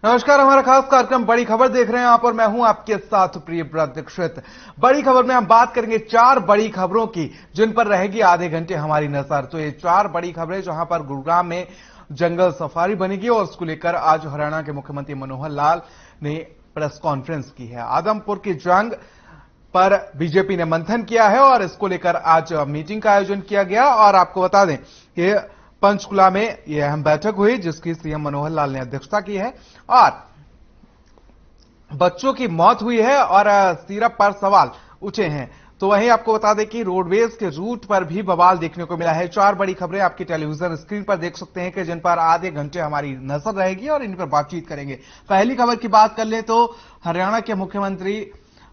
नमस्कार, हमारा खास कार्यक्रम बड़ी खबर देख रहे हैं आप और मैं हूं आपके साथ प्रिय दीक्षित। बड़ी खबर में हम बात करेंगे 4 बड़ी खबरों की जिन पर रहेगी आधे घंटे हमारी नजर। तो ये 4 बड़ी खबरें जहां पर गुरुग्राम में जंगल सफारी बनेगी और उसको लेकर आज हरियाणा के मुख्यमंत्री मनोहर लाल ने प्रेस कॉन्फ्रेंस की है। आदमपुर की जंग पर बीजेपी ने मंथन किया है और इसको लेकर आज मीटिंग का आयोजन किया गया। और आपको बता दें कि पंचकुला में यह अहम बैठक हुई जिसकी सीएम मनोहर लाल ने अध्यक्षता की है और बच्चों की मौत हुई है और सिरप पर सवाल उठे हैं। तो वहीं आपको बता दें कि रोडवेज के रूट पर भी बवाल देखने को मिला है। 4 बड़ी खबरें आपकी टेलीविजन स्क्रीन पर देख सकते हैं कि जिन पर आधे घंटे हमारी नजर रहेगी और इन पर बातचीत करेंगे। पहली खबर की बात कर ले तो हरियाणा के मुख्यमंत्री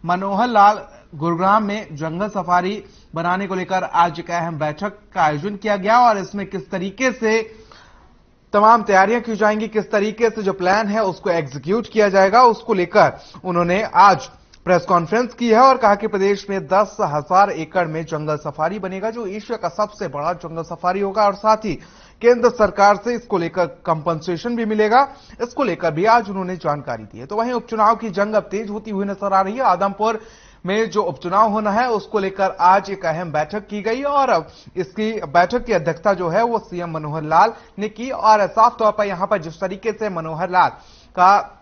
मनोहर लाल गुरुग्राम में जंगल सफारी बनाने को लेकर आज एक अहम बैठक का आयोजन किया गया और इसमें किस तरीके से तमाम तैयारियां की जाएंगी, किस तरीके से जो प्लान है उसको एग्जीक्यूट किया जाएगा, उसको लेकर उन्होंने आज प्रेस कॉन्फ्रेंस की है और कहा कि प्रदेश में 10,000 एकड़ में जंगल सफारी बनेगा जो एशिया का सबसे बड़ा जंगल सफारी होगा और साथ ही केंद्र सरकार से इसको लेकर कंपनसेशन भी मिलेगा। इसको लेकर भी आज उन्होंने जानकारी दी है। तो वहीं उपचुनाव की जंग अब तेज होती हुई नजर आ रही है। आदमपुर में जो उपचुनाव होना है उसको लेकर आज एक अहम बैठक की गई और इसकी बैठक की अध्यक्षता जो है वो सीएम मनोहर लाल ने की और साफ तौर पर यहां पर जिस तरीके से मनोहर लाल का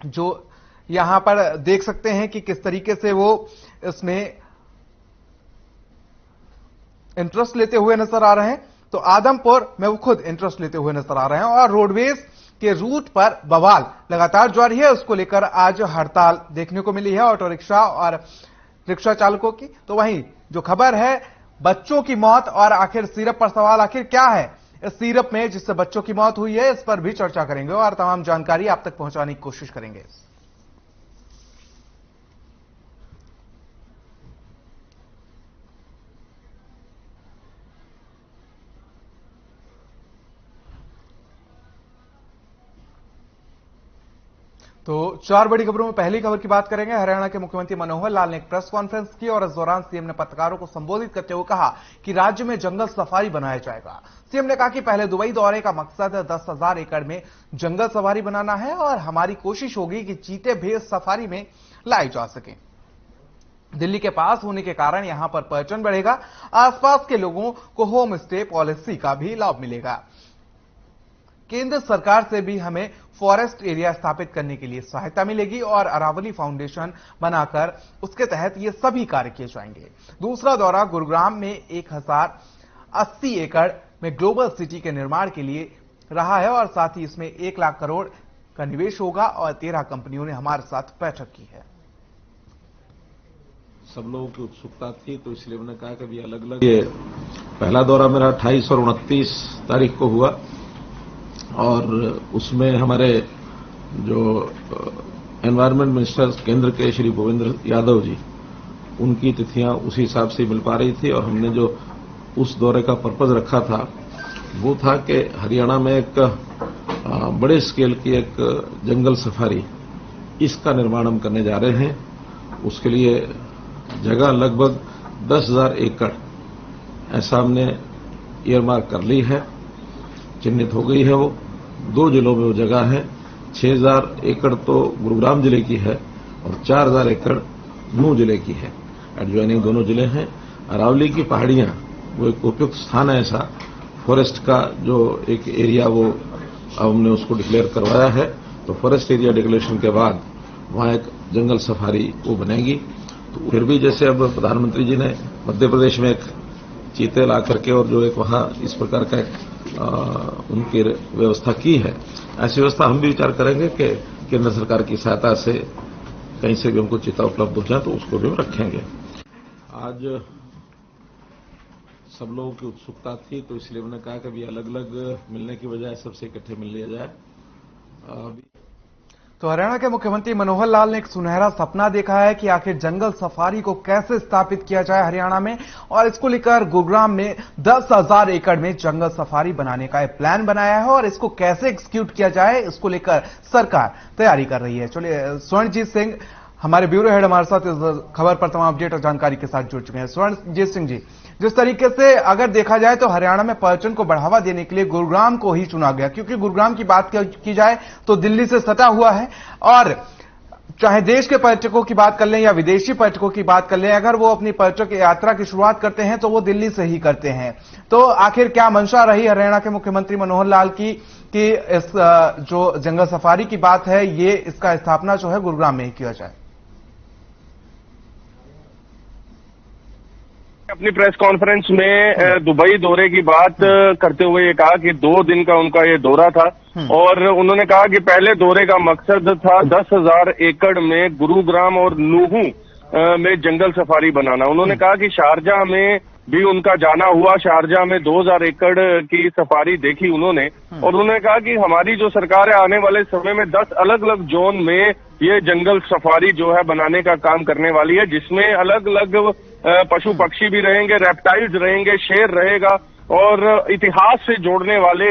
जो यहां पर देख सकते हैं कि किस तरीके से वो इसमें इंटरेस्ट लेते हुए नजर आ रहे हैं। तो आदमपुर में वो खुद इंटरेस्ट लेते हुए नजर आ रहे हैं और रोडवेज के रूट पर बवाल लगातार जारी है। उसको लेकर आज हड़ताल देखने को मिली है ऑटो रिक्शा और रिक्शा चालकों की। तो वहीं जो खबर है बच्चों की मौत और आखिर सिरप पर सवाल, आखिर क्या है इस सिरप में जिससे बच्चों की मौत हुई है, इस पर भी चर्चा करेंगे और तमाम जानकारी आप तक पहुंचाने की कोशिश करेंगे। तो 4 बड़ी खबरों में पहली खबर की बात करेंगे। हरियाणा के मुख्यमंत्री मनोहर लाल ने एक प्रेस कॉन्फ्रेंस की और इस दौरान सीएम ने पत्रकारों को संबोधित करते हुए कहा कि राज्य में जंगल सफारी बनाया जाएगा। सीएम ने कहा कि पहले दुबई दौरे का मकसद 10,000 एकड़ में जंगल सफारी बनाना है और हमारी कोशिश होगी कि चीते भी इस सफारी में लाए जा सकें। दिल्ली के पास होने के कारण यहां पर पर्यटन बढ़ेगा, आसपास के लोगों को होम स्टे पॉलिसी का भी लाभ मिलेगा। केंद्र सरकार से भी हमें फॉरेस्ट एरिया स्थापित करने के लिए सहायता मिलेगी और अरावली फाउंडेशन बनाकर उसके तहत ये सभी कार्य किए जाएंगे। दूसरा दौरा गुरुग्राम में 1080 एकड़ में ग्लोबल सिटी के निर्माण के लिए रहा है और साथ ही इसमें 1 लाख करोड़ का निवेश होगा और 13 कंपनियों ने हमारे साथ बैठक की है। सब लोगों की उत्सुकता थी तो इसलिए मैंने कहा कि भी अलग अलग ये पहला दौरा मेरा 28 और 29 तारीख को हुआ और उसमें हमारे जो एनवायरमेंट मिनिस्टर केंद्र के श्री भूपेंद्र यादव जी, उनकी तिथियां उसी हिसाब से मिल पा रही थी और हमने जो उस दौरे का पर्पज रखा था वो था कि हरियाणा में एक बड़े स्केल की एक जंगल सफारी इसका निर्माण हम करने जा रहे हैं। उसके लिए जगह लगभग 10,000 एकड़ ऐसा हमने ईयरमार्क कर ली है, चिन्हित हो गई है। वो 2 जिलों में वो जगह है। 6,000 एकड़ तो गुरुग्राम जिले की है और 4,000 एकड़ नूंह जिले की है। एडजॉइनिंग दोनों जिले हैं। अरावली की पहाड़ियां वो एक उपयुक्त स्थान है ऐसा फॉरेस्ट का जो एक एरिया वो अब हमने उसको डिक्लेयर करवाया है। तो फॉरेस्ट एरिया डिक्लेरेशन के बाद वहां एक जंगल सफारी वो बनेगी। तो फिर भी जैसे अब प्रधानमंत्री जी ने मध्य प्रदेश में एक चीते ला करके और जो एक वहां इस प्रकार का उनकी व्यवस्था की है, ऐसी व्यवस्था हम भी विचार करेंगे कि केंद्र सरकार की सहायता से कहीं से भी हमको चीता उपलब्ध हो जाए तो उसको भी हम रखेंगे। आज सब लोगों की उत्सुकता थी तो इसलिए मैंने कहा कि भी अलग अलग मिलने की बजाय सबसे इकट्ठे मिल लिया जाए। तो हरियाणा के मुख्यमंत्री मनोहर लाल ने एक सुनहरा सपना देखा है कि आखिर जंगल सफारी को कैसे स्थापित किया जाए हरियाणा में और इसको लेकर गुरुग्राम में 10,000 एकड़ में जंगल सफारी बनाने का एक प्लान बनाया है और इसको कैसे एग्जीक्यूट किया जाए इसको लेकर सरकार तैयारी कर रही है। चलिए, स्वर्णजीत सिंह हमारे ब्यूरो हेड हमारे साथ इस खबर पर तमाम अपडेट और जानकारी के साथ जुड़ चुके हैं। स्वर्णजीत सिंह जी, जिस तरीके से अगर देखा जाए तो हरियाणा में पर्यटन को बढ़ावा देने के लिए गुरुग्राम को ही चुना गया, क्योंकि गुरुग्राम की बात की जाए तो दिल्ली से सटा हुआ है और चाहे देश के पर्यटकों की बात कर लें या विदेशी पर्यटकों की बात कर लें, अगर वो अपनी पर्यटक यात्रा की शुरुआत करते हैं तो वो दिल्ली से ही करते हैं। तो आखिर क्या मंशा रही हरियाणा के मुख्यमंत्री मनोहर लाल की कि इस जो जंगल सफारी की बात है ये इसका स्थापना जो है गुरुग्राम में ही किया जाए? अपनी प्रेस कॉन्फ्रेंस में दुबई दौरे की बात करते हुए ये कहा कि 2 दिन का उनका ये दौरा था और उन्होंने कहा कि पहले दौरे का मकसद था 10,000 एकड़ में गुरुग्राम और नूहू में जंगल सफारी बनाना। उन्होंने कहा कि शारजाह में भी उनका जाना हुआ, शारजाह में 2,000 एकड़ की सफारी देखी उन्होंने और उन्होंने कहा कि हमारी जो सरकार है आने वाले समय में 10 अलग अलग जोन में ये जंगल सफारी जो है बनाने का काम करने वाली है, जिसमें अलग अलग पशु पक्षी भी रहेंगे, रेप्टाइल्स रहेंगे, शेर रहेगा और इतिहास से जोड़ने वाले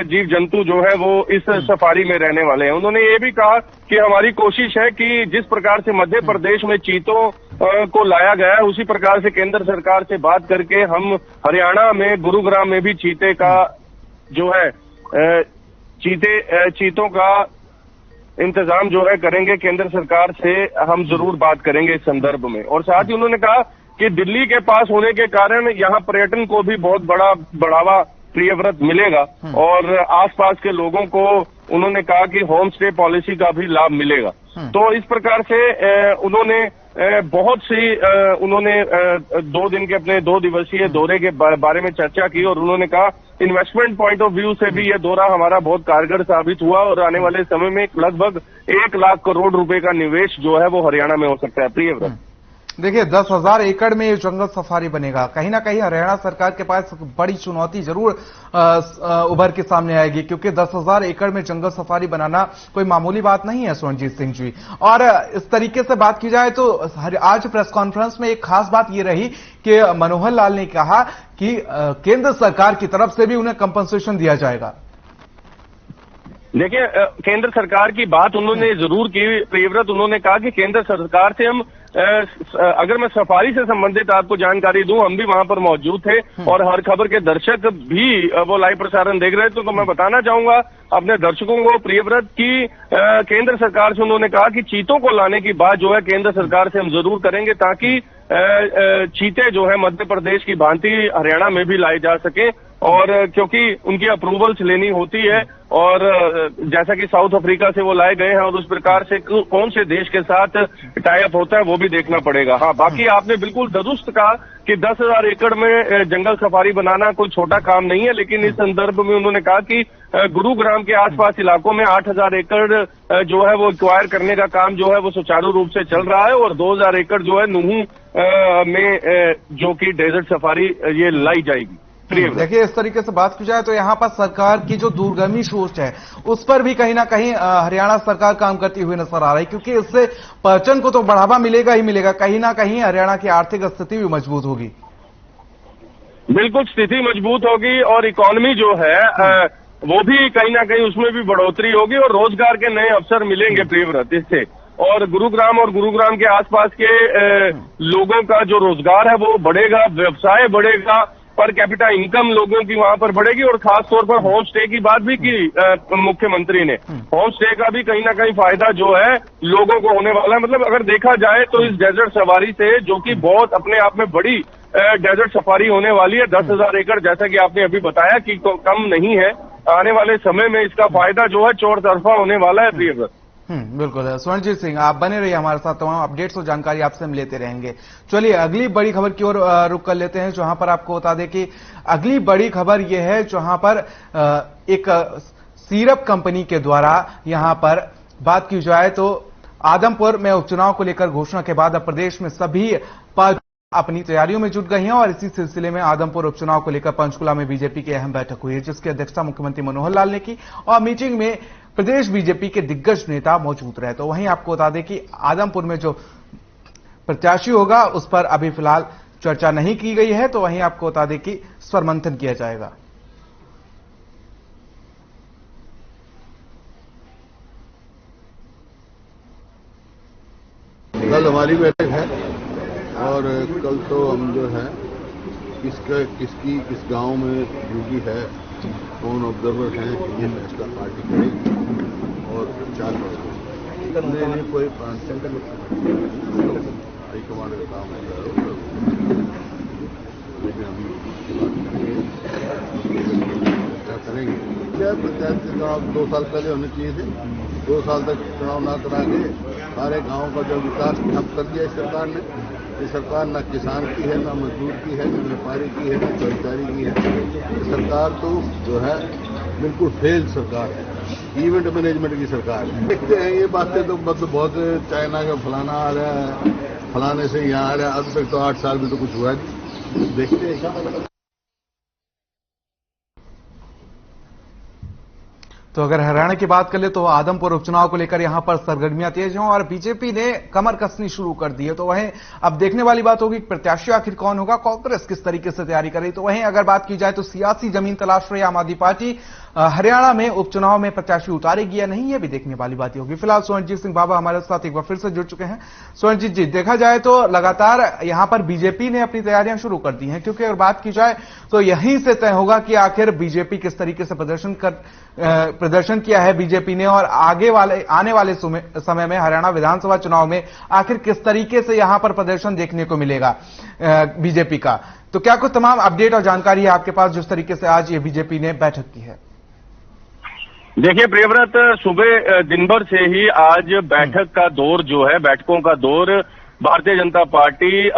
जीव जंतु जो है वो इस सफारी में रहने वाले हैं। उन्होंने ये भी कहा कि हमारी कोशिश है कि जिस प्रकार से मध्य प्रदेश में चीतों को लाया गया है उसी प्रकार से केंद्र सरकार से बात करके हम हरियाणा में गुरुग्राम में भी चीते का जो है चीतों का इंतजाम जो है करेंगे। केंद्र सरकार से हम जरूर बात करेंगे इस संदर्भ में। और साथ ही उन्होंने कहा कि दिल्ली के पास होने के कारण यहाँ पर्यटन को भी बहुत बड़ा बढ़ावा प्रियव्रत मिलेगा और आसपास के लोगों को उन्होंने कहा कि होम स्टे पॉलिसी का भी लाभ मिलेगा। तो इस प्रकार से उन्होंने बहुत सी उन्होंने 2 दिन के अपने 2 दिवसीय दौरे के बारे में चर्चा की और उन्होंने कहा इन्वेस्टमेंट पॉइंट ऑफ व्यू से भी ये दौरा हमारा बहुत कारगर साबित हुआ और आने वाले समय में लगभग 1 लाख करोड़ रुपए का निवेश जो है वो हरियाणा में हो सकता है। प्रियव्रत, देखिए 10,000 एकड़ में ये जंगल सफारी बनेगा, कहीं ना कहीं हरियाणा सरकार के पास बड़ी चुनौती जरूर उभर के सामने आएगी, क्योंकि 10,000 एकड़ में जंगल सफारी बनाना कोई मामूली बात नहीं है स्वर्णजीत सिंह जी। और इस तरीके से बात की जाए तो आज प्रेस कॉन्फ्रेंस में एक खास बात ये रही कि मनोहर लाल ने कहा कि केंद्र सरकार की तरफ से भी उन्हें कंपनसेशन दिया जाएगा। देखिए, केंद्र सरकार की बात उन्होंने जरूर की प्रियव्रत। उन्होंने कहा कि केंद्र सरकार से हम अगर मैं सफारी से संबंधित आपको जानकारी दूं, हम भी वहां पर मौजूद थे और हर खबर के दर्शक भी वो लाइव प्रसारण देख रहे थे, तो मैं बताना चाहूंगा अपने दर्शकों को प्रियव्रत की केंद्र सरकार से उन्होंने कहा कि चीतों को लाने की बात जो है केंद्र सरकार से हम जरूर करेंगे ताकि चीते जो है मध्य प्रदेश की भांति हरियाणा में भी लाए जा सके और क्योंकि उनकी अप्रूवल्स लेनी होती है और जैसा कि साउथ अफ्रीका से वो लाए गए हैं और उस प्रकार से कौन से देश के साथ टाई अप होता है वो भी देखना पड़ेगा। हाँ, बाकी आपने बिल्कुल दुरुस्त कहा कि 10,000 एकड़ में जंगल सफारी बनाना कोई छोटा काम नहीं है, लेकिन इस संदर्भ में उन्होंने कहा कि गुरुग्राम के आसपास इलाकों में 8,000 एकड़ जो है वो एक्वायर करने का काम जो है वो सुचारू रूप से चल रहा है और 2,000 एकड़ जो है नूहू में जो कि डेजर्ट सफारी ये लाई जाएगी। देखिए, इस तरीके से बात की जाए तो यहां पर सरकार की जो दूरगामी सोच है उस पर भी कहीं ना कहीं हरियाणा सरकार काम करती हुई नजर आ रही है, क्योंकि इससे पर्यटन को तो बढ़ावा मिलेगा ही मिलेगा, कहीं ना कहीं हरियाणा की आर्थिक स्थिति भी मजबूत होगी। बिल्कुल, स्थिति मजबूत होगी और इकोनॉमी जो है वो भी कहीं ना कहीं उसमें भी बढ़ोतरी होगी और रोजगार के नए अवसर मिलेंगे प्रियव्रत इससे। और गुरुग्राम के आसपास के लोगों का जो रोजगार है वो बढ़ेगा, व्यवसाय बढ़ेगा, पर कैपिटा इनकम लोगों की वहां पर बढ़ेगी और खास तौर पर होम स्टे की बात भी की मुख्यमंत्री ने। होम स्टे का भी कहीं ना कहीं फायदा जो है लोगों को होने वाला है। मतलब अगर देखा जाए तो इस डेजर्ट सफारी से, जो कि बहुत अपने आप में बड़ी डेजर्ट सफारी होने वाली है, 10,000 एकड़ जैसा कि आपने अभी बताया कि कम नहीं है, आने वाले समय में इसका फायदा जो है चौतरफा होने वाला है। प्रियव्रत, बिल्कुल स्वर्णजीत सिंह, आप बने रहिए हमारे साथ, तमाम अपडेट्स और जानकारी आपसे हम लेते रहेंगे। चलिए अगली बड़ी खबर की ओर रुख कर लेते हैं, जहां पर आपको बता दें कि अगली बड़ी खबर यह है जहां पर एक सीरप कंपनी के द्वारा यहां पर बात की जाए तो आदमपुर में उपचुनाव को लेकर घोषणा के बाद अब प्रदेश में सभी पार्टी अपनी तैयारियों में जुट गई हैं और इसी सिलसिले में आदमपुर उपचुनाव को लेकर पंचकुला में बीजेपी की अहम बैठक हुई है, जिसकी अध्यक्षता मुख्यमंत्री मनोहर लाल ने की और मीटिंग में प्रदेश बीजेपी के दिग्गज नेता मौजूद रहे। तो वहीं आपको बता दें कि आदमपुर में जो प्रत्याशी होगा उस पर अभी फिलहाल चर्चा नहीं की गई है, तो वहीं आपको बता दें कि स्वर मंथन किया जाएगा। कल हमारी बैठक है और कल तो हम जो है किसकी किस गांव में ड्यूटी है, कौन ऑब्जर्वर हैं, ये फैसला पार्टी करेगी और 4 नहीं कोई हाईकमांड का काम है, लेकिन अभी क्या करेंगे। क्या पंचायत के चुनाव 2 साल पहले होने चाहिए थे, 2 साल तक चुनाव ना करा के सारे गांव का जो विकास ठप कर दिया इस सरकार ने। ये सरकार न किसान की है, न मजदूर की है, न व्यापारी की है, न कर्मचारी की है। ये सरकार तो जो है बिल्कुल फेल सरकार है, इवेंट मैनेजमेंट की सरकार है। देखते हैं ये बातें तो बहुत चाइना का फलाना आ रहा है, फलाने से यहाँ आ रहा है, अब तक तो 8 साल में तो कुछ हुआ नहीं। देखते हैं क्या। तो अगर हरियाणा की बात कर ले तो आदमपुर उपचुनाव को लेकर यहां पर सरगर्मियां तेज हैं और बीजेपी ने कमर कसनी शुरू कर दी है। तो वहीं अब देखने वाली बात होगी प्रत्याशी आखिर कौन होगा, कांग्रेस किस तरीके से तैयारी कर रही। तो वहीं अगर बात की जाए तो सियासी जमीन तलाश रही आम आदमी पार्टी हरियाणा में उपचुनाव में प्रत्याशी उतारेगी या नहीं, यह भी देखने वाली बात होगी। फिलहाल स्वर्णजीत सिंह बाबा हमारे साथ एक बार फिर से जुड़ चुके हैं। स्वर्णजीत जी, देखा जाए तो लगातार यहां पर बीजेपी ने अपनी तैयारियां शुरू कर दी हैं, क्योंकि अगर बात की जाए तो यहीं से तय होगा कि आखिर बीजेपी किस तरीके से प्रदर्शन किया है बीजेपी ने और आने वाले समय में हरियाणा विधानसभा चुनाव में आखिर किस तरीके से यहां पर प्रदर्शन देखने को मिलेगा बीजेपी का। तो क्या कुछ तमाम अपडेट और जानकारी है आपके पास जिस तरीके से आज ये बीजेपी ने बैठक की है? देखिए प्रियव्रत, सुबह दिन भर से ही आज बैठक का दौर जो है, बैठकों का दौर भारतीय जनता पार्टी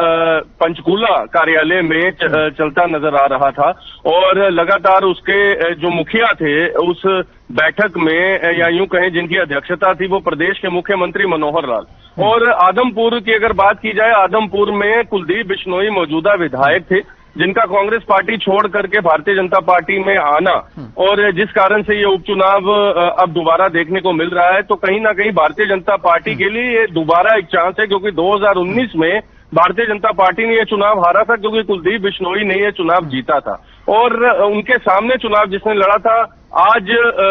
पंचकूला कार्यालय में चलता नजर आ रहा था और लगातार उसके जो मुखिया थे उस बैठक में या यूं कहें जिनकी अध्यक्षता थी वो प्रदेश के मुख्यमंत्री मनोहर लाल। और आदमपुर की अगर बात की जाए, आदमपुर में कुलदीप बिश्नोई मौजूदा विधायक थे जिनका कांग्रेस पार्टी छोड़ करके भारतीय जनता पार्टी में आना और जिस कारण से ये उपचुनाव अब दोबारा देखने को मिल रहा है, तो कहीं ना कहीं भारतीय जनता पार्टी के लिए ये दोबारा एक चांस है, क्योंकि 2019 में भारतीय जनता पार्टी ने ये चुनाव हारा था क्योंकि कुलदीप बिश्नोई ने ये चुनाव जीता था और उनके सामने चुनाव जिसने लड़ा था, आज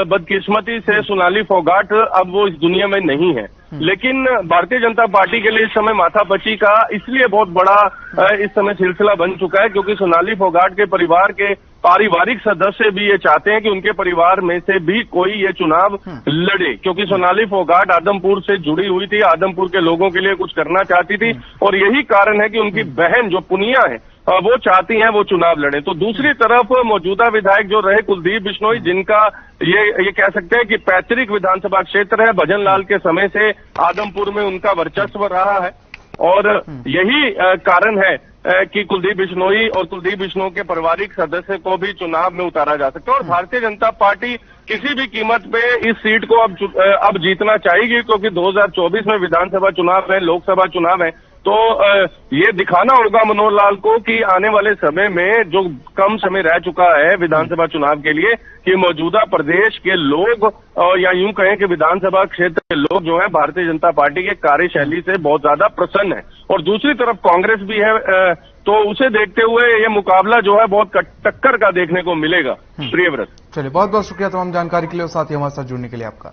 बदकिस्मती से सोनाली फोगाट अब वो इस दुनिया में नहीं है। लेकिन भारतीय जनता पार्टी के लिए इस समय माथापच्ची का इसलिए बहुत बड़ा इस समय सिलसिला बन चुका है क्योंकि सोनाली फोगाट के परिवार के पारिवारिक सदस्य भी ये चाहते हैं कि उनके परिवार में से भी कोई ये चुनाव लड़े, क्योंकि सोनाली फोगाट आदमपुर से जुड़ी हुई थी, आदमपुर के लोगों के लिए कुछ करना चाहती थी और यही कारण है कि उनकी बहन जो पुनिया है वो चाहती हैं वो चुनाव लड़े। तो दूसरी तरफ मौजूदा विधायक जो रहे कुलदीप बिश्नोई, जिनका ये कह सकते हैं कि पैतृक विधानसभा क्षेत्र है, भजन लाल के समय से आदमपुर में उनका वर्चस्व रहा है और यही कारण है कि कुलदीप बिश्नोई और कुलदीप बिश्नोई के पारिवारिक सदस्य को भी चुनाव में उतारा जा सकता है। और भारतीय जनता पार्टी किसी भी कीमत पे इस सीट को अब जीतना चाहेगी, क्योंकि 2024 में विधानसभा चुनाव है, लोकसभा चुनाव है, तो ये दिखाना होगा मनोहर लाल को कि आने वाले समय में जो कम समय रह चुका है विधानसभा चुनाव के लिए, कि मौजूदा प्रदेश के लोग या यूं कहें कि विधानसभा क्षेत्र के लोग जो है भारतीय जनता पार्टी के कार्यशैली से बहुत ज्यादा प्रसन्न है और दूसरी तरफ कांग्रेस भी है, तो उसे देखते हुए ये मुकाबला जो है बहुत टक्कर का देखने को मिलेगा। प्रियव्रत, चलिए बहुत बहुत शुक्रिया तमाम जानकारी के लिए और साथ ही हमारे साथ जुड़ने के लिए आपका।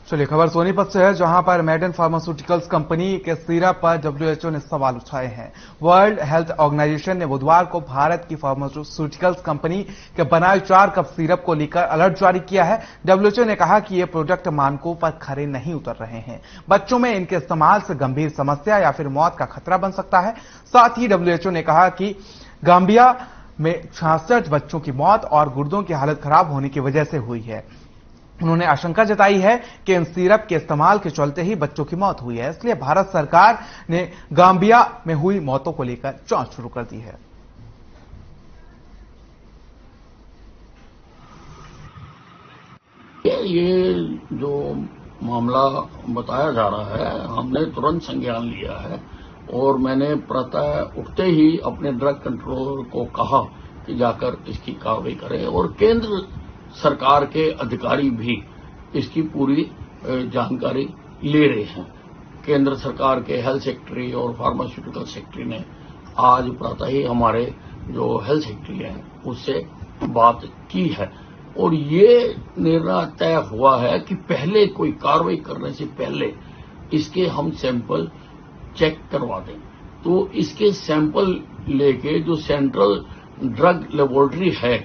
चलिए खबर सोनीपत से है, जहां पर मेडन फार्मास्यूटिकल्स कंपनी के सिरप पर WHO ने सवाल उठाए हैं। वर्ल्ड हेल्थ ऑर्गेनाइजेशन ने बुधवार को भारत की फार्मास्यूटिकल्स कंपनी के बनाए 4 कप सिरप को लेकर अलर्ट जारी किया है। WHO ने कहा कि ये प्रोडक्ट मानकों पर खरे नहीं उतर रहे हैं, बच्चों में इनके इस्तेमाल से गंभीर समस्या या फिर मौत का खतरा बन सकता है। साथ ही WHO ने कहा कि गांबिया में 66 बच्चों की मौत और गुर्दों की हालत खराब होने की वजह से हुई है। उन्होंने आशंका जताई है कि इन सिरप के इस्तेमाल के चलते ही बच्चों की मौत हुई है, इसलिए भारत सरकार ने गांबिया में हुई मौतों को लेकर जांच शुरू कर दी है। ये जो मामला बताया जा रहा है, हमने तुरंत संज्ञान लिया है और मैंने प्रातः उठते ही अपने ड्रग कंट्रोलर को कहा कि जाकर इसकी कार्रवाई करें और केंद्र सरकार के अधिकारी भी इसकी पूरी जानकारी ले रहे हैं। केंद्र सरकार के हेल्थ सेक्रेटरी और फार्मास्यूटिकल सेक्रेटरी ने आज प्रातः ही हमारे जो हेल्थ सेक्रेटरी हैं उससे बात की है और ये निर्णय तय हुआ है कि पहले कोई कार्रवाई करने से पहले इसके हम सैंपल चेक करवा दें। तो इसके सैंपल लेके जो सेंट्रल ड्रग लेबोरेटरी है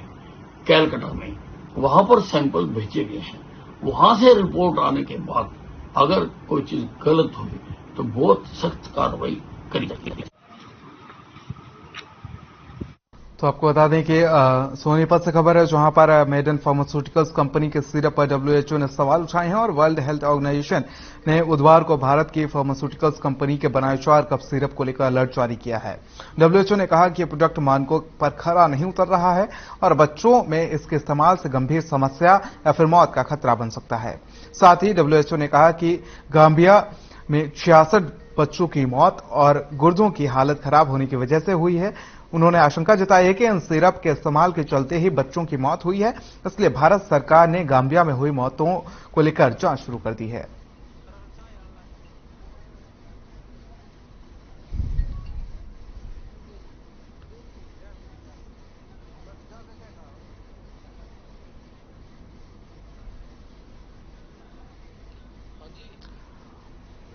कैलकाटा में, वहां पर सैंपल भेजे गए हैं। वहां से रिपोर्ट आने के बाद अगर कोई चीज गलत हुई तो बहुत सख्त कार्रवाई करी जाती है। तो आपको बता दें कि सोनीपत से खबर है, जहां पर मेडन फार्मास्यूटिकल्स कंपनी के सिरप पर डब्ल्यूएचओ ने सवाल उठाए हैं और वर्ल्ड हेल्थ ऑर्गेनाइजेशन ने बुधवार को भारत की फार्मास्यूटिकल्स कंपनी के बनाए 4 कप सिरप को लेकर अलर्ट जारी किया है। डब्ल्यूएचओ ने कहा कि यह प्रोडक्ट मानकों पर खरा नहीं उतर रहा है और बच्चों में इसके इस्तेमाल से गंभीर समस्या या फिर मौत का खतरा बन सकता है। साथ ही डब्ल्यूएचओ ने कहा कि गांबिया में 66 बच्चों की मौत और गुर्दों की हालत खराब होने की वजह से हुई है। उन्होंने आशंका जताई है कि इन सिरप के इस्तेमाल के चलते ही बच्चों की मौत हुई है, इसलिए भारत सरकार ने गांबिया में हुई मौतों को लेकर जांच शुरू कर दी है।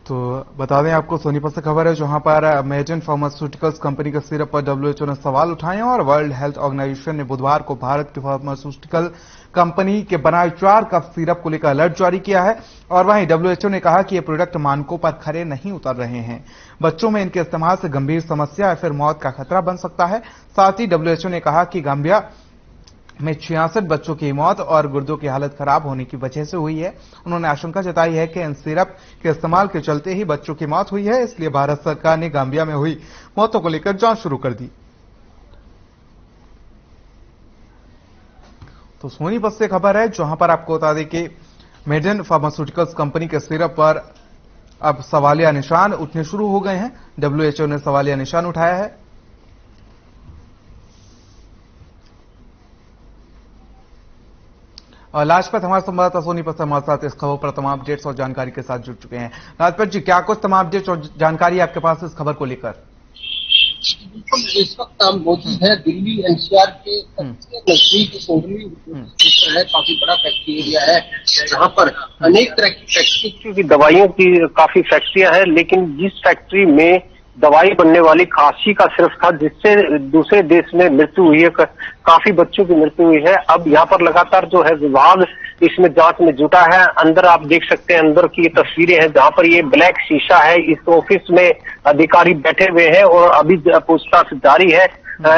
तो बता दें आपको सोनीपत से खबर है, जहां पर मेडन फार्मास्यूटिकल्स कंपनी के सिरप पर डब्ल्यूएचओ ने सवाल उठाए हैं और वर्ल्ड हेल्थ ऑर्गेनाइजेशन ने बुधवार को भारत की फार्मास्यूटिकल कंपनी के बनाए 4 कप सिरप को लेकर अलर्ट जारी किया है। और वहीं डब्ल्यूएचओ ने कहा कि ये प्रोडक्ट मानकों पर खरे नहीं उतर रहे हैं, बच्चों में इनके इस्तेमाल से गंभीर समस्या या फिर मौत का खतरा बन सकता है। साथ ही डब्ल्यूएचओ ने कहा कि गांबिया में 66 बच्चों की मौत और गुर्दों की हालत खराब होने की वजह से हुई है। उन्होंने आशंका जताई है कि इन सिरप के इस्तेमाल के चलते ही बच्चों की मौत हुई है, इसलिए भारत सरकार ने गांबिया में हुई मौतों को लेकर जांच शुरू कर दी। तो सोनीपत से खबर है, जहां पर आपको बता दें कि मेडन फार्मास्यूटिकल्स कंपनी के सिरप पर अब सवालिया निशान उठने शुरू हो गए हैं। डब्ल्यूएचओ ने सवालिया निशान उठाया है। और लाजपत हमारे संवाददाता सोनीपत से हमारे साथ इस खबर पर तमाम अपडेट्स और जानकारी के साथ जुड़ चुके हैं। लाजपत जी, क्या कुछ तमाम अपडेट्स और जानकारी आपके पास इस खबर को लेकर? इस वक्त हम मौजूद है दिल्ली एनसीआर के सबसे नजदीक सोहनी है। काफी बड़ा फैक्ट्री एरिया है, जहाँ पर अनेक तरह की फैक्ट्री की दवाइयों की काफी फैक्ट्रियां हैं, लेकिन जिस फैक्ट्री में दवाई बनने वाली खांसी का सिर्फ था, जिससे दूसरे देश में मृत्यु हुई है, काफी बच्चों की मृत्यु हुई है। अब यहाँ पर लगातार जो है विभाग इसमें जांच में जुटा है। अंदर आप देख सकते हैं, अंदर की तस्वीरें हैं जहाँ पर ये ब्लैक शीशा है। इस ऑफिस में अधिकारी बैठे हुए हैं और अभी पूछताछ जारी है।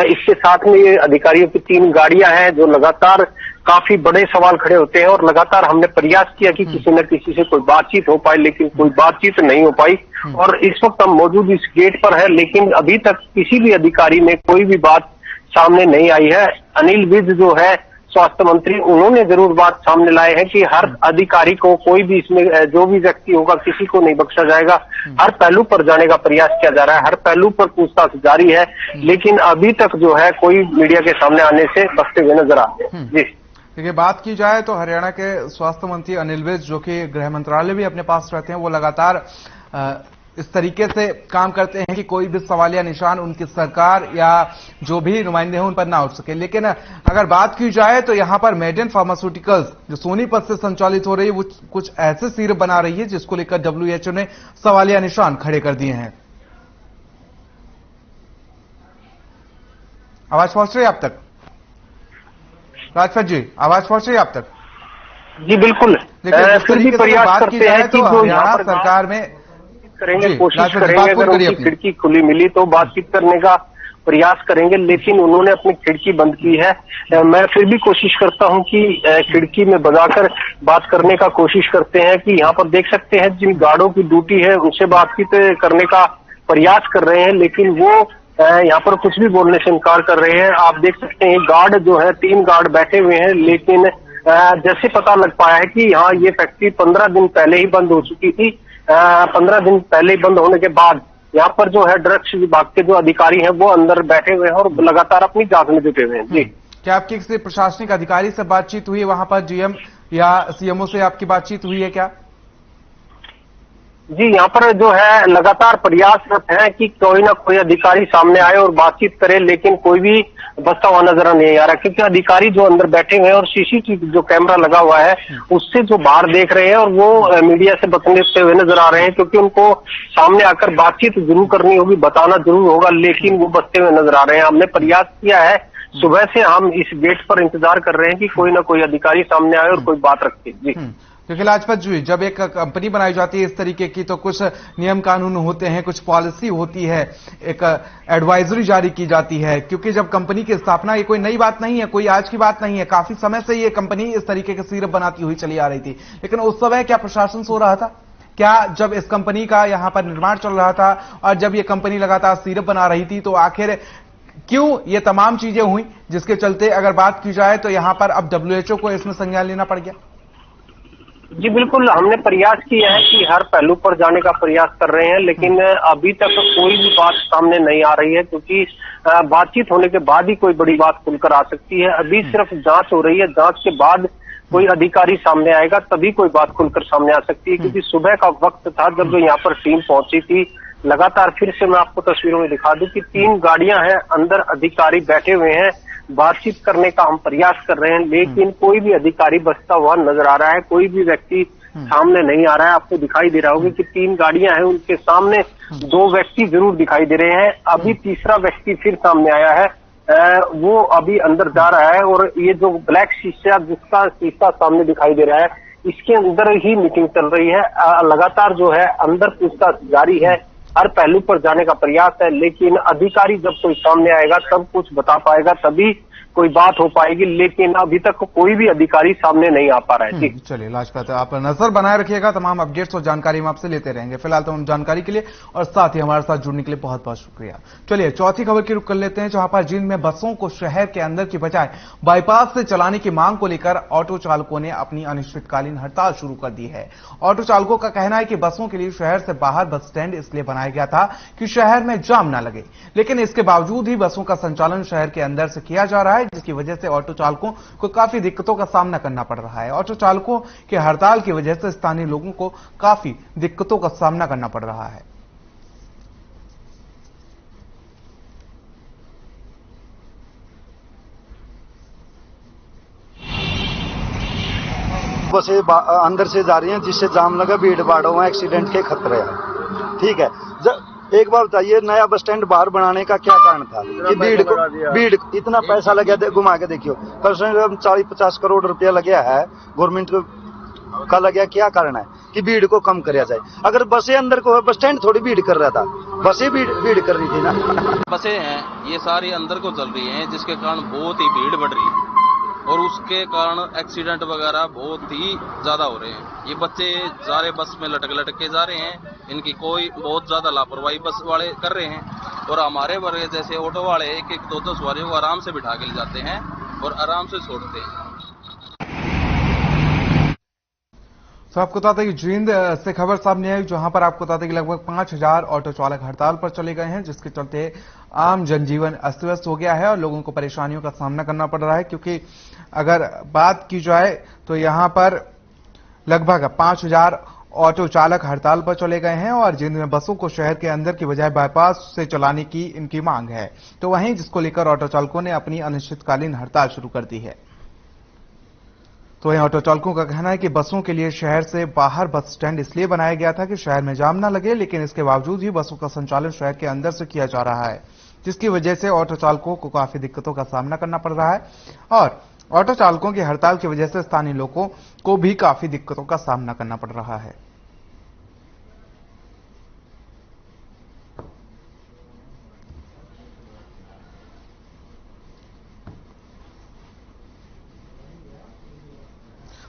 इसके साथ में ये अधिकारियों की 3 गाड़ियां हैं, जो लगातार काफी बड़े सवाल खड़े होते हैं और लगातार हमने प्रयास किया कि किसी न किसी से कोई बातचीत हो पाए, लेकिन कोई बातचीत नहीं हो पाई। और इस वक्त हम मौजूद इस गेट पर है, लेकिन अभी तक किसी भी अधिकारी में कोई भी बात सामने नहीं आई है। अनिल विज जो है स्वास्थ्य मंत्री, उन्होंने जरूर बात सामने लाए हैं कि हर अधिकारी को, कोई भी इसमें जो भी व्यक्ति होगा, किसी को नहीं बख्शा जाएगा। हर पहलू पर जाने का प्रयास किया जा रहा है, हर पहलू पर पूछताछ जारी है, लेकिन अभी तक जो है कोई मीडिया के सामने आने से बचते हुए नजर आते हैं। जी देखिए, बात की जाए तो हरियाणा के स्वास्थ्य मंत्री अनिल विज, जो कि गृह मंत्रालय भी अपने पास रहते हैं, वो लगातार इस तरीके से काम करते हैं कि कोई भी सवालिया निशान उनकी सरकार या जो भी नुमाइंदे हैं उन पर ना उठ सके। लेकिन अगर बात की जाए तो यहां पर मेडन फार्मास्यूटिकल्स जो सोनीपत से संचालित हो रही है, वो कुछ ऐसे सिरप बना रही है जिसको लेकर डब्ल्यूएचओ ने सवालिया निशान खड़े कर दिए हैं। आवाज पहुंच रही है आप तक? राजपत जी, आवाज पहुंच रही है आप तक? जी बिल्कुल। फिर भी प्रयास करते हैं कि हरियाणा सरकार में करेंगे, कोशिश करेंगे। अगर उनकी खिड़की खुली मिली तो बातचीत करने का प्रयास करेंगे, लेकिन उन्होंने अपनी खिड़की बंद की है। मैं फिर भी कोशिश करता हूं कि खिड़की में बजाकर बात करने का कोशिश करते हैं कि यहाँ पर देख सकते हैं जिन गार्डों की ड्यूटी है उनसे बातचीत करने का प्रयास कर रहे हैं, लेकिन वो यहाँ पर कुछ भी बोलने से इनकार कर रहे हैं। आप देख सकते हैं गार्ड जो है, 3 गार्ड बैठे हुए हैं, लेकिन जैसे पता लग पाया है कि यहाँ ये फैक्ट्री 15 दिन पहले ही बंद हो चुकी थी। 15 दिन पहले ही बंद होने के बाद यहाँ पर जो है ड्रग्स विभाग के जो अधिकारी हैं वो अंदर बैठे हुए हैं और लगातार अपनी जांच में जुटे हुए हैं। जी, क्या आपकी किसी प्रशासनिक अधिकारी से बातचीत हुई है? वहां पर जीएम या सीएमओ से आपकी बातचीत हुई है क्या? जी, यहाँ पर जो है लगातार प्रयासरत है कि कोई ना कोई अधिकारी सामने आए और बातचीत करे, लेकिन कोई भी बसता हुआ नजर नहीं आ रहा, क्योंकि अधिकारी जो अंदर बैठे हुए हैं और सीसीटीवी जो कैमरा लगा हुआ है उससे जो बाहर देख रहे हैं और वो मीडिया से बतलाते हुए नजर आ रहे हैं, क्योंकि उनको सामने आकर बातचीत जरूर करनी होगी, बताना जरूर होगा, लेकिन वो बचते हुए नजर आ रहे हैं। हमने प्रयास किया है, सुबह से हम इस गेट पर इंतजार कर रहे हैं कि कोई ना कोई अधिकारी सामने आए और कोई बात रखे। जी, क्योंकि लाजपत जी, जब एक कंपनी बनाई जाती है इस तरीके की तो कुछ नियम कानून होते हैं, कुछ पॉलिसी होती है, एक एडवाइजरी जारी की जाती है, क्योंकि जब कंपनी की स्थापना, ये कोई नई बात नहीं है, कोई आज की बात नहीं है, काफी समय से ये कंपनी इस तरीके के सिरप बनाती हुई चली आ रही थी। लेकिन उस समय क्या प्रशासन सो रहा था? क्या जब इस कंपनी का यहां पर निर्माण चल रहा था और जब ये कंपनी लगातार सिरप बना रही थी, तो आखिर क्यों ये तमाम चीजें हुई, जिसके चलते अगर बात की जाए तो यहां पर अब WHO को इसमें संज्ञान लेना पड़ गया? जी बिल्कुल, हमने प्रयास किया है कि हर पहलू पर जाने का प्रयास कर रहे हैं, लेकिन अभी तक कोई भी बात सामने नहीं आ रही है, क्योंकि बातचीत होने के बाद ही कोई बड़ी बात खुलकर आ सकती है। अभी सिर्फ जांच हो रही है, जांच के बाद कोई अधिकारी सामने आएगा तभी कोई बात खुलकर सामने आ सकती है, क्योंकि सुबह का वक्त था जब यहाँ पर टीम पहुंची थी। लगातार फिर से मैं आपको तस्वीरों में दिखा दूं कि 3 गाड़ियां हैं, अंदर अधिकारी बैठे हुए हैं, बातचीत करने का हम प्रयास कर रहे हैं, लेकिन कोई भी अधिकारी बचता हुआ नजर आ रहा है, कोई भी व्यक्ति सामने नहीं आ रहा है। आपको दिखाई दे रहा होगा कि 3 गाड़ियां हैं, उनके सामने 2 व्यक्ति जरूर दिखाई दे रहे हैं। अभी तीसरा व्यक्ति फिर सामने आया है, वो अभी अंदर जा रहा है, और ये जो ब्लैक शीशा, जिसका शीशा सामने दिखाई दे रहा है, इसके अंदर ही मीटिंग चल रही है। लगातार जो है अंदर पूछताछ जारी है, हर पहलू पर जाने का प्रयास है, लेकिन अधिकारी जब कोई सामने आएगा तब कुछ बता पाएगा, तभी कोई बात हो पाएगी, लेकिन अभी तक कोई भी अधिकारी सामने नहीं आ पा रहा है। जी चलिए लाजपत, आप नजर बनाए रखिएगा, तमाम अपडेट्स और जानकारी हम आपसे लेते रहेंगे। फिलहाल तो हम जानकारी के लिए और साथ ही हमारे साथ जुड़ने के लिए बहुत बहुत शुक्रिया। चलिए चौथी खबर की रुख कर लेते हैं, जहां पर जिंद में बसों को शहर के अंदर की बजाय बाईपास से चलाने की मांग को लेकर ऑटो चालकों ने अपनी अनिश्चितकालीन हड़ताल शुरू कर दी है। ऑटो चालकों का कहना है कि बसों के लिए शहर से बाहर बस स्टैंड इसलिए बनाया गया था कि शहर में जाम न लगे, लेकिन इसके बावजूद ही बसों का संचालन शहर के अंदर से किया जा रहा है, जिसकी वजह से ऑटो चालकों को काफी दिक्कतों का सामना करना पड़ रहा है। ऑटो चालकों के हड़ताल की वजह से स्थानीय लोगों को काफी दिक्कतों का सामना करना पड़ रहा है। बसें अंदर से जा रही हैं, जिससे जाम लगा, भीड़ भाड़ हुआ, एक्सीडेंट के खतरे हैं। ठीक है, एक बार बताइए, नया बस स्टैंड बाहर बनाने का क्या कारण था कि भीड़ इतना पैसा लगा, घुमा के देखियो, 40-50 करोड़ रुपया लगा है गवर्नमेंट का, लगा, क्या कारण है कि भीड़ को कम कराया जाए। अगर बसें अंदर को, बस स्टैंड थोड़ी भीड़ कर रहा था, बसें भीड़ कर रही थी ना। बसें हैं ये सारी अंदर को चल रही हैं, जिसके कारण बहुत ही भीड़ बढ़ रही है और उसके कारण एक्सीडेंट वगैरह बहुत ही ज्यादा हो रहे हैं। ये बच्चे सारे बस में लटक के जा रहे हैं, इनकी कोई बहुत ज्यादा लापरवाही बस वाले कर रहे हैं, और हमारे वर्ग जैसे ऑटो वाले 1-2 सवारियों को आराम से बिठा के ले जाते हैं और आराम से छोड़ते हैं। तो आपको बता दें कि जींद से खबर सामने आई, जहां पर आपको बता दें कि लगभग 5000 ऑटो चालक हड़ताल पर चले गए हैं, जिसके चलते आम जनजीवन अस्त व्यस्त हो गया है और लोगों को परेशानियों का सामना करना पड़ रहा है। क्योंकि अगर बात की जाए तो यहां पर लगभग 5000 ऑटो चालक हड़ताल पर चले गए हैं और जिनमें बसों को शहर के अंदर की बजाय बाईपास से चलाने की इनकी मांग है। तो वहीं जिसको लेकर ऑटो चालकों ने अपनी अनिश्चितकालीन हड़ताल शुरू कर दी है। तो वहीं ऑटो चालकों का कहना है कि बसों के लिए शहर से बाहर बस स्टैंड इसलिए बनाया गया था कि शहर में जाम न लगे, लेकिन इसके बावजूद ही बसों का संचालन शहर के अंदर से किया जा रहा है, जिसकी वजह से ऑटो चालकों को काफी दिक्कतों का सामना करना पड़ रहा है और ऑटो चालकों की हड़ताल की वजह से स्थानीय लोगों को भी काफी दिक्कतों का सामना करना पड़ रहा है।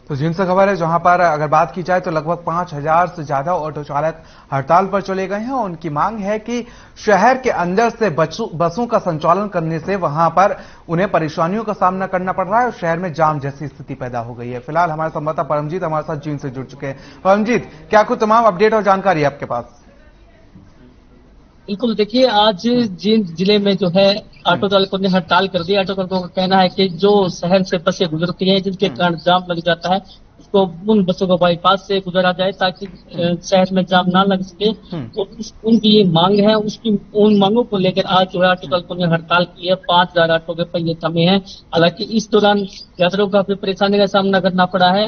तो जिनसे खबर है, जहां पर अगर बात की जाए तो लगभग 5000 से ज्यादा ऑटो चालक हड़ताल पर चले गए हैं और उनकी मांग है कि शहर के अंदर से बसों का संचालन करने से वहां पर उन्हें परेशानियों का सामना करना पड़ रहा है और शहर में जाम जैसी स्थिति पैदा हो गई है। फिलहाल हमारे संवाददाता परमजीत हमारे साथ जींद से जुड़ चुके हैं। परमजीत, क्या कुछ तमाम अपडेट और जानकारी है आपके पास? बिल्कुल, देखिए आज जींद जिले में जो है ऑटो चालकों ने हड़ताल कर दी। ऑटो चालकों का कहना है कि जो शहर से बसें गुजरती हैं जिनके कारण जाम लग जाता है, उसको उसको उन बसों को बाईपास से गुजरा जाए ताकि शहर में जाम ना लग सके। तो उनकी ये मांग है, उन मांगों को लेकर आज जो है ऑटो चालकों ने हड़ताल की है। 5000 ऑटो के पहिए थमे हैं। हालांकि इस दौरान यात्रियों को काफी परेशानी का सामना करना पड़ा है।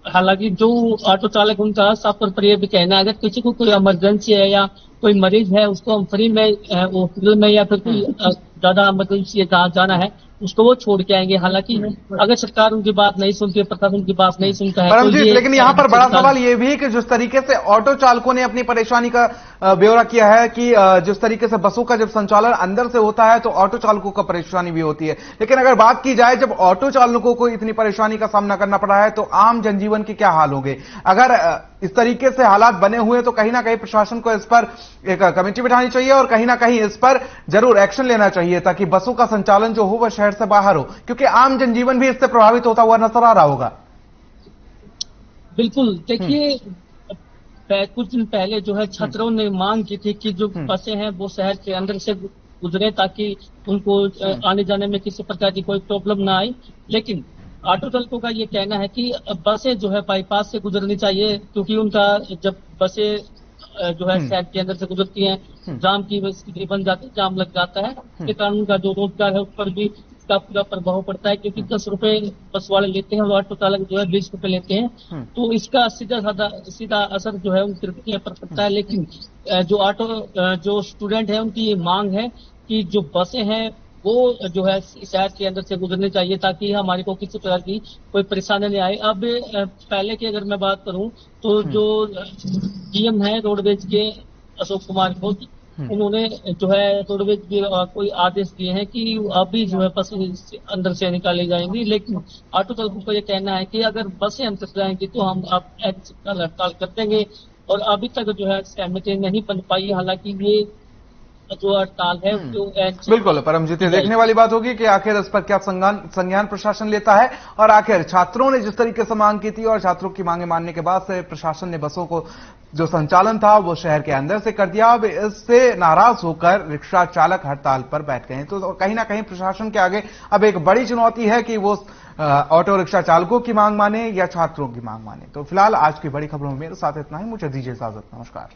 हालांकि जो ऑटो चालक उनका साफ तौर पर यह भी कहना है, अगर किसी को कोई इमरजेंसी है या कोई मरीज है उसको हम फ्री में हॉस्पिटल में या फिर कोई ज्यादा इमरजेंसी है जहाँ जाना है उसको वो छोड़ के आएंगे। हालांकि अगर सरकार उनकी बात नहीं सुनती है, प्रशासन की बात नहीं सुनता है तो परमजीत, लेकिन यहाँ पर बड़ा सवाल ये भी है कि जिस तरीके से ऑटो चालकों ने अपनी परेशानी का ब्यौरा किया है कि जिस तरीके से बसों का जब संचालन अंदर से होता है तो ऑटो चालकों का परेशानी भी होती है। लेकिन अगर बात की जाए जब ऑटो चालकों को इतनी परेशानी का सामना करना पड़ रहा है तो आम जनजीवन के क्या हाल होंगे? अगर इस तरीके से हालात बने हुए तो कहीं ना कहीं प्रशासन को इस पर एक कमेटी बिठानी चाहिए और कहीं ना कहीं इस पर जरूर एक्शन लेना चाहिए ताकि बसों का संचालन जो हो वह शहर से बाहर हो, क्योंकि आम जनजीवन भी इससे प्रभावित होता हुआ नजर आ रहा होगा। बिल्कुल, देखिए कुछ दिन पहले जो है छात्रों ने मांग की थी कि जो बसें हैं वो शहर के अंदर से गुजरे ताकि उनको आने जाने में किसी प्रकार की कोई प्रॉब्लम ना आए। लेकिन ऑटो चालकों का ये कहना है कि बसें जो है बाईपास से गुजरनी चाहिए, क्योंकि उनका जब बसें जो है शहर के अंदर से गुजरती हैं जाम की स्थिति बन जाती है, जाम लग जाता है। इसके कारण उनका जो रोजगार है उस पर भी इसका पूरा प्रभाव पड़ता है, क्योंकि 10 रुपए बस वाले लेते हैं और ऑटो चालक जो है 20 रुपए लेते हैं। तो इसका सीधा असर जो है उनकी रुपये पर पड़ता है। लेकिन जो स्टूडेंट है उनकी ये मांग है कि जो बसें हैं वो जो है शहर के अंदर से गुजरनी चाहिए ताकि हमारे को किसी प्रकार की कोई परेशानी नहीं आए। अब पहले की अगर मैं बात करूं तो जो डीएम है रोडवेज के अशोक कुमार घोष, उन्होंने जो है रोडवेज के कोई आदेश दिए हैं कि अभी जो है बसें अंदर से निकाली जाएंगी। लेकिन ऑटो चालकों को ये कहना है कि अगर बसें अंदर से जाएंगी तो हम अब हड़ताल कर देंगे और अभी तक जो है सहमति नहीं बन पाई। हालांकि ये जो हड़ताल है बिल्कुल परमजीत, देखने वाली बात होगी कि आखिर इस पर क्या संज्ञान प्रशासन लेता है और आखिर छात्रों ने जिस तरीके से मांग की थी और छात्रों की मांगे मानने के बाद से प्रशासन ने बसों को जो संचालन था वो शहर के अंदर से कर दिया। अब इससे नाराज होकर रिक्शा चालक हड़ताल पर बैठ गए हैं। तो कहीं ना कहीं प्रशासन के आगे अब एक बड़ी चुनौती है कि वो ऑटो रिक्शा चालकों की मांग माने या छात्रों की मांग माने। तो फिलहाल आज की बड़ी खबरों में मेरे साथ इतना ही, मुझे दीजिए इजाजत, नमस्कार।